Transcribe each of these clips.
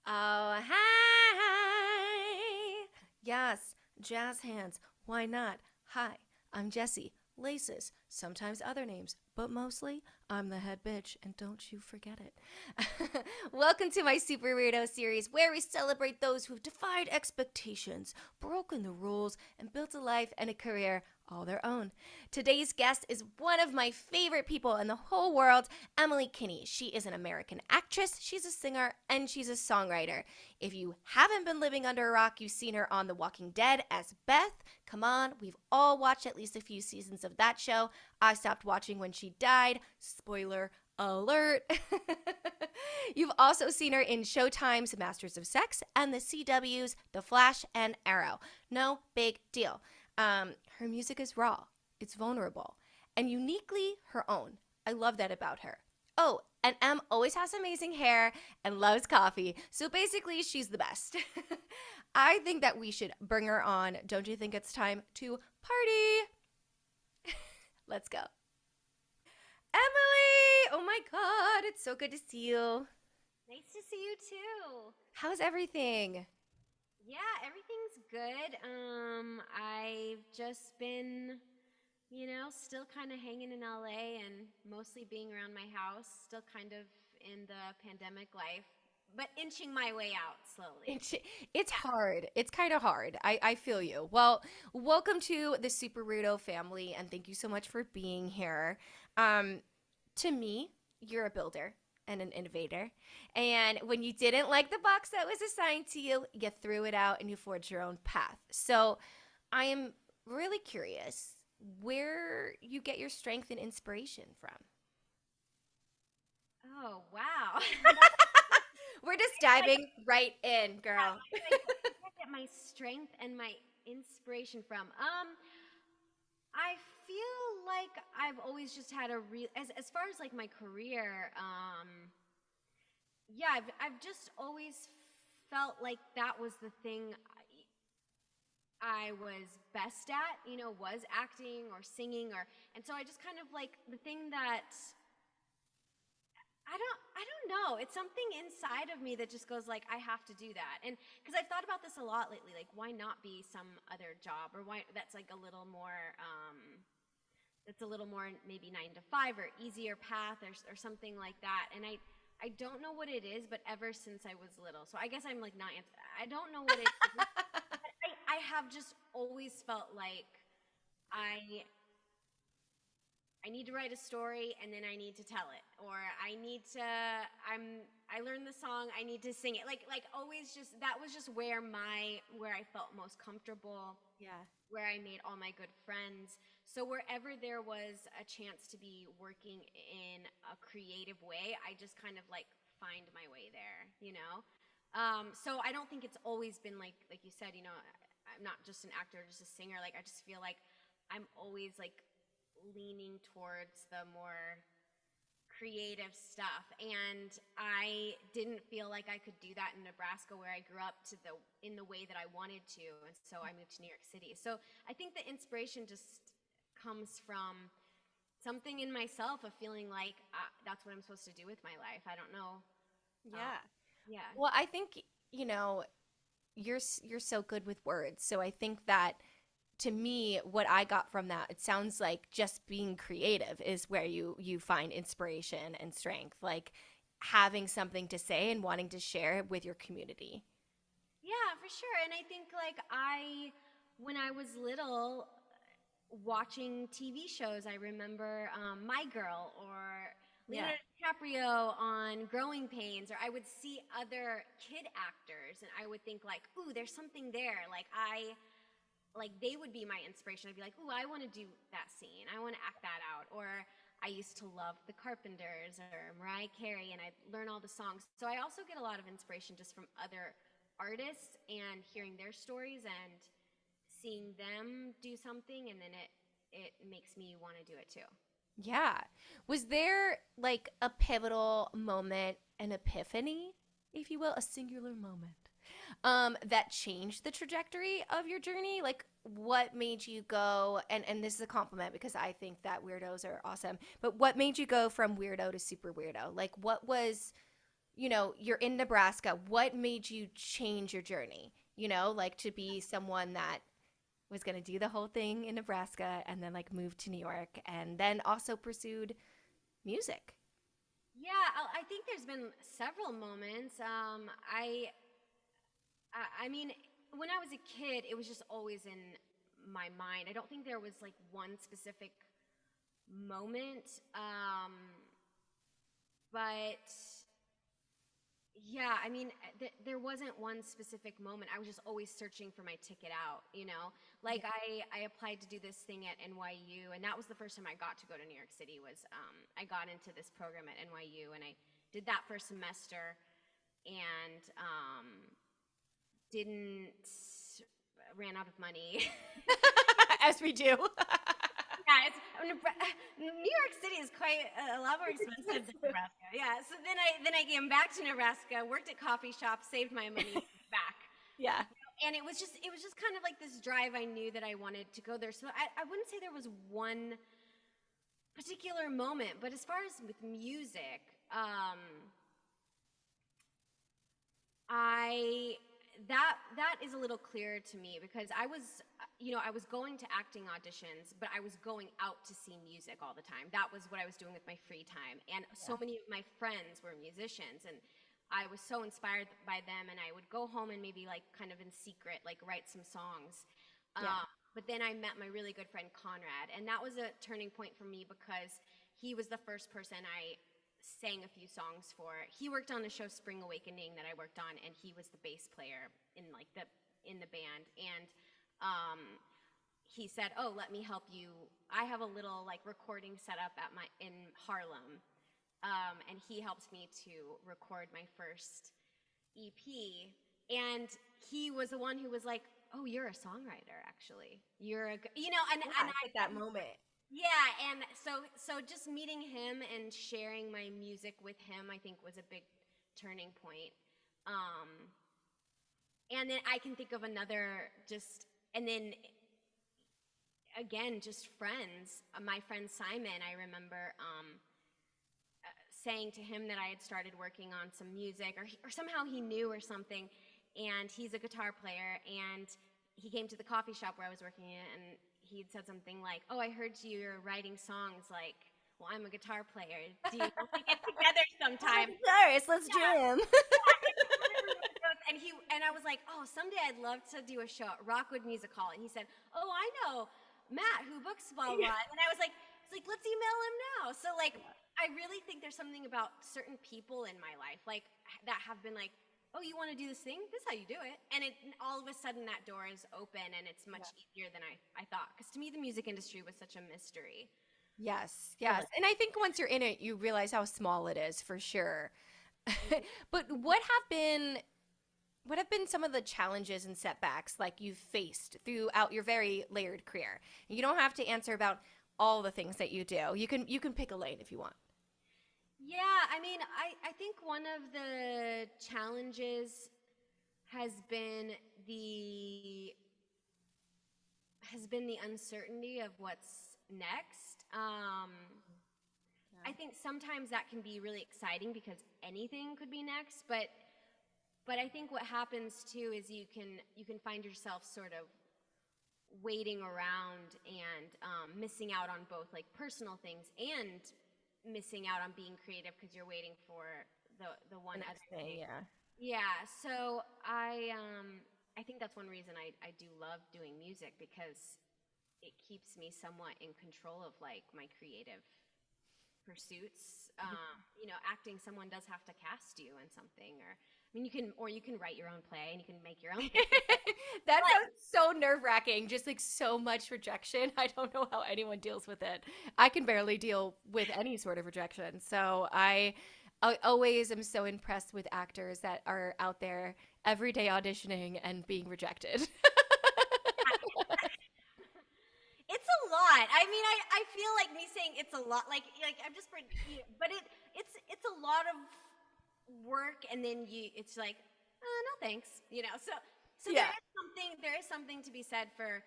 Oh, hi. Yes, jazz hands. Why not? Hi, I'm Jessie. Laces, sometimes other names, but mostly I'm the head bitch, and don't you forget it. Welcome to my Super Weirdo series where we celebrate those who've defied expectations, broken the rules, and built a life and a career all their own. Today's guest is one of my favorite people in the whole world, Emily Kinney. She is an American actress, she's a singer, and she's a songwriter. If you haven't been living under a rock, you've seen her on The Walking Dead as Beth. Come on, we've all watched at least a few seasons of that show. I stopped watching when she died. Spoiler alert. You've also seen her in Showtime's Masters of Sex and the CW's The Flash and Arrow. No big deal. Her music is raw, it's vulnerable, and uniquely her own. I love that about her. Oh, and Em always has amazing hair and loves coffee, so basically, she's the best. I think that we should bring her on. Don't you think it's time to party? Let's go. Emily! Oh my god, it's so good to see you. Nice to see you too. How's everything? Yeah, everything's good. I've just been, still kind of hanging in LA and mostly being around my house, still kind of in the pandemic life, but inching my way out slowly. It's, it's hard. It's kind of hard. I feel you. Well, welcome to the Super Weirdo family, and thank you so much for being here. Um, to me, you're a builder and an innovator. And when you didn't like the box that was assigned to you, you threw it out and you forged your own path. So I am really curious where you get your strength and inspiration from. Oh, wow. We're just It's like, diving right in, yeah, girl. where do I get my strength and my inspiration from? I feel like I've always just had a real as far as like my career, yeah, I've just always felt like that was the thing I was best at, was acting or singing and so I just kind of like the thing that I don't know. It's something inside of me that just goes like I have to do that. And because I've thought about this a lot lately, like why not be some other job or why that's like a little more that's a little more maybe 9 to 5 or easier path or something like that. And I don't know what it is, but ever since I was little, so I guess I'm like not. I don't know what it is. But I have just always felt like I I need to write a story and then I need to tell it, or I learned the song, I need to sing it. Like always, just that was just where I felt most comfortable, Yeah. where I made all my good friends. So wherever there was a chance to be working in a creative way, I just kind of like find my way there, you know? So I don't think it's always been like you said, I'm not just an actor, just a singer. Like I just feel like I'm always like leaning towards the more creative stuff, and I didn't feel like I could do that in Nebraska where I grew up in the way that I wanted to, and so I moved to New York City. So I think the inspiration just comes from something in myself of feeling like that's what I'm supposed to do with my life. I don't know. Yeah. Yeah. Well, I think, you know, you're so good with words. So I think that to me what I got from that, it sounds like just being creative is where you find inspiration and strength, like having something to say and wanting to share it with your community. Yeah, for sure. And I think like when I was little, watching TV shows. I remember My Girl or Yeah. Leonardo DiCaprio on Growing Pains, or I would see other kid actors and I would think like, ooh, there's something there. Like they would be my inspiration. I'd be like, ooh, I want to do that scene. I want to act that out. Or I used to love the Carpenters or Mariah Carey, and I'd learn all the songs. So I also get a lot of inspiration just from other artists and hearing their stories and seeing them do something, and then it makes me want to do it too. Yeah. Was there like a pivotal moment, an epiphany, if you will, a singular moment, that changed the trajectory of your journey? Like what made you go, and this is a compliment because I think that weirdos are awesome, but what made you go from weirdo to super weirdo? Like you're in Nebraska. What made you change your journey? Like to be someone that was going to do the whole thing in Nebraska and then like moved to New York and then also pursued music. Yeah, I think there's been several moments. I mean, when I was a kid, it was just always in my mind. I don't think there was like one specific moment, but yeah, I mean, there wasn't one specific moment. I was just always searching for my ticket out, you know? Yeah. Like I applied to do this thing at NYU, and that was the first time I got to go to New York City was I got into this program at NYU, and I did that for a semester and didn't ran out of money. As we do. Yeah, New York City is quite a lot more expensive than Nebraska. Yeah, so then I came back to Nebraska, worked at coffee shops, saved my money back, Yeah. and it was just kind of like this drive. I knew that I wanted to go there, so I wouldn't say there was one particular moment, but as far as with music, I that is a little clearer to me because I was I was going to acting auditions, but I was going out to see music all the time. That was what I was doing with my free time, and so many of my friends were musicians, and I was so inspired by them, and I would go home and maybe like kind of in secret like write some songs. Yeah. But then I met my really good friend Conrad, and that was a turning point for me because he was the first person I sang a few songs for. He worked on the show Spring Awakening that I worked on, and he was the bass player in like in the band. And he said, "Oh, let me help you. I have a little like recording set up at in Harlem." And he helped me to record my first EP. And he was the one who was like, "Oh, you're a songwriter, actually. You're a and At that moment. yeah, and so just meeting him and sharing my music with him, I think, was a big turning point. Um, and then I can think of another and then again, just friends. My friend Simon, I remember saying to him that I had started working on some music, or somehow he knew or something, and he's a guitar player, and he came to the coffee shop where I was working in, and he'd said something like, "Oh, I heard you're writing songs like, well, I'm a guitar player. Do you want to get together sometime?" Guitarist, let's Yeah, jam. and I was like, "Oh, someday I'd love to do a show at Rockwood Music Hall." And he said, "Oh, I know Matt who books blah blah." And I was like, "It's like let's email him now." So like, I really think there's something about certain people in my life like that have been like, "Oh, you want to do this thing? This is how you do it." And all of a sudden that door is open and it's much easier than I thought. Because to me, the music industry was such a mystery. Yes, yes. And I think once you're in it, you realize how small it is for sure. But what have been some of the challenges and setbacks like you've faced throughout your very layered career? You don't have to answer about all the things that you do. You can pick a lane if you want. Yeah, I mean, I think one of the challenges has been the uncertainty of what's next. I think sometimes that can be really exciting because anything could be next, but I think what happens too is you can find yourself sort of waiting around and missing out on both like personal things and missing out on being creative because you're waiting for the one The other next thing, thing. yeah. Yeah, so I think that's one reason I do love doing music because it keeps me somewhat in control of like my creative pursuits. Acting, someone does have to cast you in something, or I mean, you can write your own play and you can make your own. That sounds so nerve-wracking, just like so much rejection. I don't know how anyone deals with it. I can barely deal with any sort of rejection. So I always am so impressed with actors that are out there every day auditioning and being rejected. It's a lot. I mean, I feel like me saying it's a lot, like I'm just, but it's a lot of work, and then it's like, no thanks, So Yeah. there is something to be said for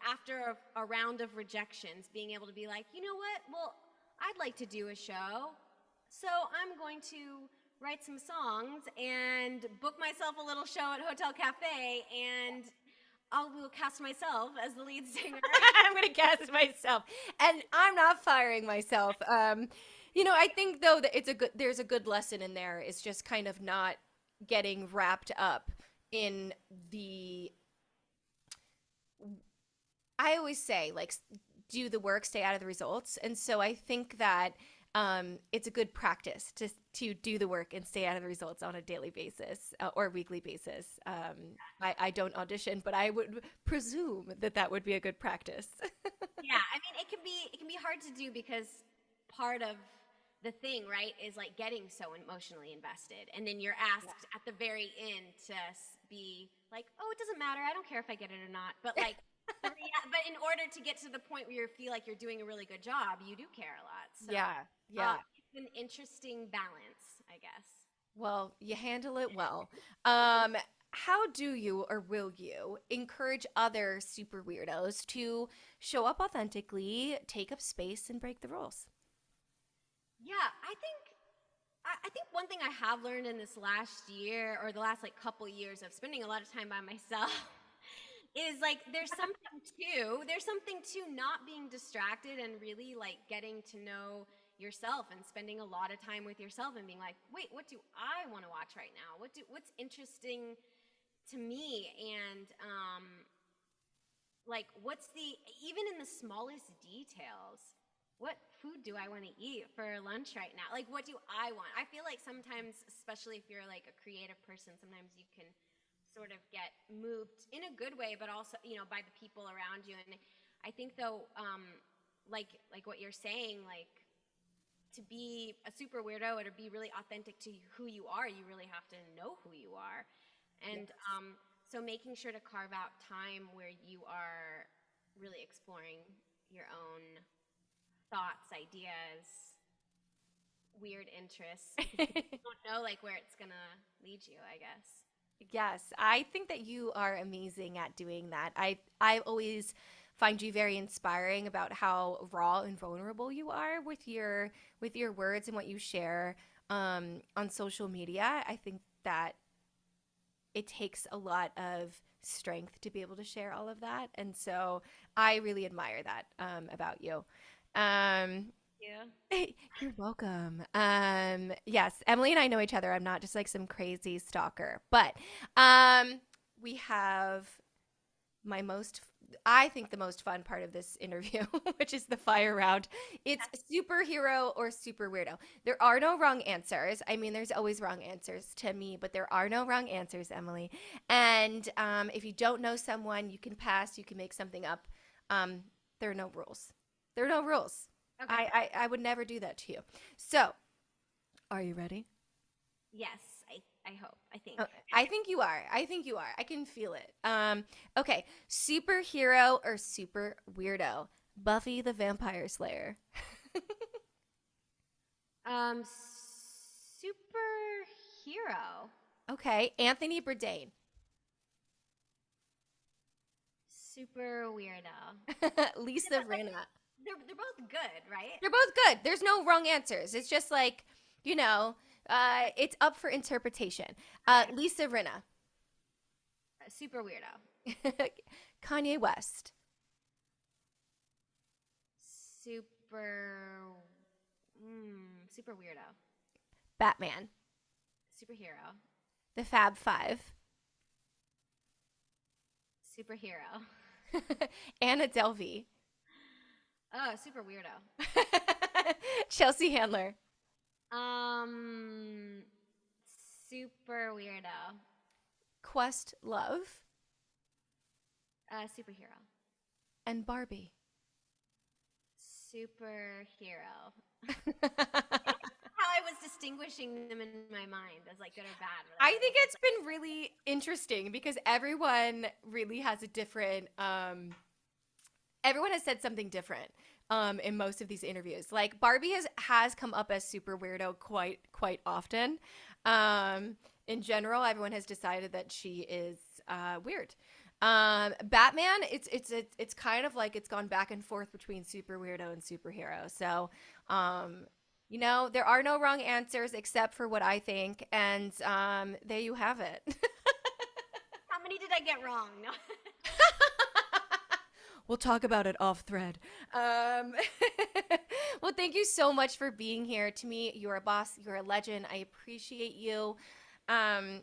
after a round of rejections, being able to be like, you know what, well, I'd like to do a show, so I'm going to write some songs and book myself a little show at Hotel Cafe, and I will cast myself as the lead singer. I'm gonna cast myself, and I'm not firing myself. I think though that there's a good lesson in there. It's just kind of not getting wrapped up in the. I always say like do the work, stay out of the results, and so I think that it's a good practice to do the work and stay out of the results on a daily basis or weekly basis. I don't audition, but I would presume that would be a good practice. Yeah, I mean, it can be hard to do because part of the thing, right, is like getting so emotionally invested, and then you're asked at the very end to be like, "Oh, it doesn't matter. I don't care if I get it or not." But like, but in order to get to the point where you feel like you're doing a really good job, you do care a lot. So, yeah. it's an interesting balance, I guess. Well, you handle it well. How do you or will you encourage other super weirdos to show up authentically, take up space, and break the rules? Yeah, I think one thing I have learned in this last year, or the last like couple years of spending a lot of time by myself, is like there's something to not being distracted and really like getting to know yourself and spending a lot of time with yourself and being like, wait, what do I want to watch right now? What's interesting to me? And like what's the even in the smallest details, what food do I want to eat for lunch right now? Like, what do I want? I feel like sometimes, especially if you're like a creative person, sometimes you can sort of get moved in a good way, but also, by the people around you. And I think though, like what you're saying, like to be a super weirdo or to be really authentic to who you are, you really have to know who you are. And Yes. so making sure to carve out time where you are really exploring your own thoughts, ideas, weird interests, because you don't know like where it's gonna lead you, I guess. Yes, I think that you are amazing at doing that. I always find you very inspiring about how raw and vulnerable you are with your words and what you share on social media. I think that it takes a lot of strength to be able to share all of that, and so I really admire that about you. Um, Yeah. You're welcome. Yes, Emily and I know each other. I'm not just like some crazy stalker, but we have my most, I think the most fun part of this interview, which is the fire round. It's superhero or super weirdo. There are no wrong answers. I mean, there's always wrong answers to me, but there are no wrong answers, Emily. And if you don't know someone, you can pass. You can make something up. There are no rules. There are no rules. Okay. I would never do that to you. So, are you ready? Yes, I hope. I think. Oh, I think you are. I think you are. I can feel it. Okay. Superhero or super weirdo? Buffy the Vampire Slayer. Superhero. Okay. Anthony Bourdain. Super weirdo. Lisa But like Rinna. they're both good, right? They're both good. There's no wrong answers. It's just like, it's up for interpretation. Okay. Lisa Rinna. Super weirdo. Kanye West. Super. Super weirdo. Batman. Superhero. The Fab Five. Superhero. Anna Delvey. Oh, super weirdo. Chelsea Handler. Super weirdo. Quest Love. Superhero. And Barbie. Superhero. How I was distinguishing them in my mind as like good or bad. I think it's been really interesting because everyone really has a different everyone has said something different in most of these interviews. Like Barbie has come up as super weirdo quite often. In general, everyone has decided that she is weird. Batman, it's kind of like it's gone back and forth between super weirdo and superhero. So, You know, there are no wrong answers except for what I think, and there you have it. How many did I get wrong? No. We'll talk about it off thread. Um, well, thank you so much for being here. To me, you're a boss, you're a legend. I appreciate you. Um,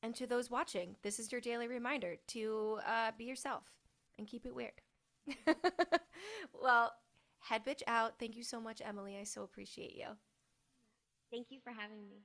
and to those watching, this is your daily reminder to be yourself and keep it weird. Well, head bitch out. Thank you so much, Emily. I so appreciate you. Thank you for having me.